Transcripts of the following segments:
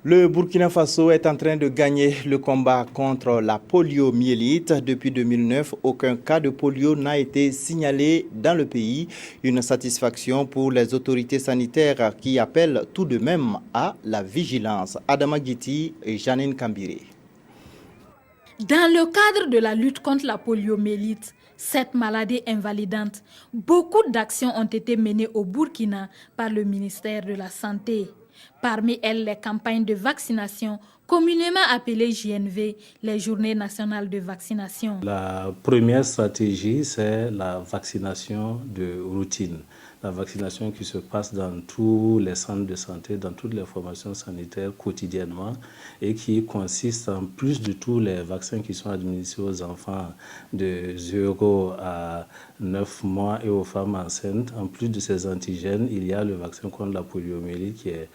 Le Burkina Faso est en train de gagner le combat contre la poliomyélite. Depuis 2009, aucun cas de polio n'a été signalé dans le pays. Une satisfaction pour les autorités sanitaires qui appellent tout de même à la vigilance. Adama Guiti et Janine Kambiré. Dans le cadre de la lutte contre la poliomyélite, cette maladie invalidante, beaucoup d'actions ont été menées au Burkina par le ministère de la Santé. Parmi elles, les campagnes de vaccination, communément appelées JNV, les journées nationales de vaccination. La première stratégie, c'est la vaccination de routine. La vaccination qui se passe dans tous les centres de santé, dans toutes les formations sanitaires quotidiennement et qui consiste en plus de tous les vaccins qui sont administrés aux enfants de 0 à 9 mois et aux femmes enceintes. En plus de ces antigènes, il y a le vaccin contre la poliomyélite qui est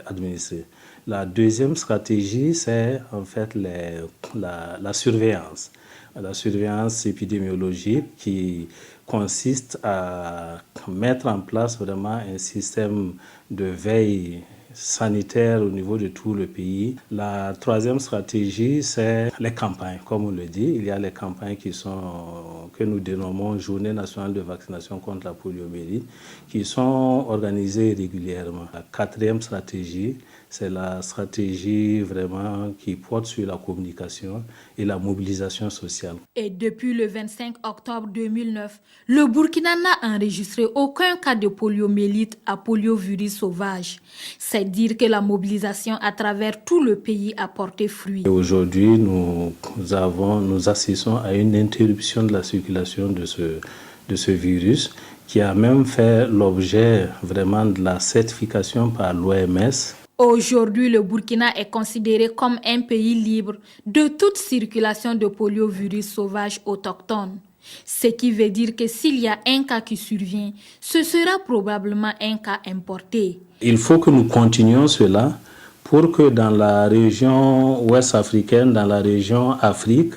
administré. La deuxième stratégie, c'est en fait la surveillance. La surveillance épidémiologique qui consiste à mettre en place vraiment un système de veille sanitaire au niveau de tout le pays. La troisième stratégie, c'est les campagnes. Comme on le dit, il y a les campagnes que nous dénommons Journée nationale de vaccination contre la poliomyélite, qui sont organisées régulièrement. La quatrième stratégie, c'est la stratégie vraiment qui porte sur la communication et la mobilisation sociale. Et depuis le 25 octobre 2009, le Burkina n'a enregistré aucun cas de poliomyélite à poliovirus sauvage. C'est dire que la mobilisation à travers tout le pays a porté fruit. Aujourd'hui, nous assistons à une interruption de la circulation de ce virus qui a même fait l'objet vraiment de la certification par l'OMS. Aujourd'hui, le Burkina est considéré comme un pays libre de toute circulation de poliovirus sauvage autochtone. Ce qui veut dire que s'il y a un cas qui survient, ce sera probablement un cas importé. Il faut que nous continuions cela pour que dans la région ouest africaine, dans la région Afrique,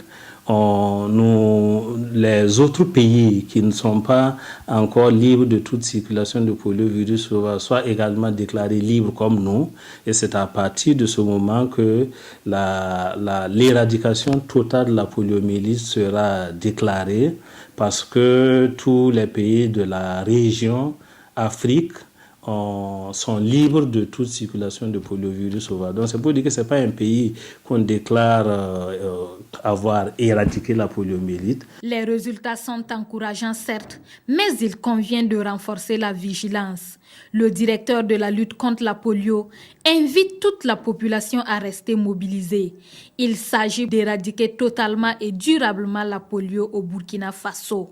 les autres pays qui ne sont pas encore libres de toute circulation de poliovirus soient également déclarés libres comme nous. Et c'est à partir de ce moment que l'éradication totale de la poliomyélite sera déclarée, parce que tous les pays de la région Afrique sont libres de toute circulation de poliovirus sauvage. Donc c'est pour dire que ce n'est pas un pays qu'on déclare avoir éradiqué la poliomyélite. Les résultats sont encourageants certes, mais il convient de renforcer la vigilance. Le directeur de la lutte contre la polio invite toute la population à rester mobilisée. Il s'agit d'éradiquer totalement et durablement la polio au Burkina Faso.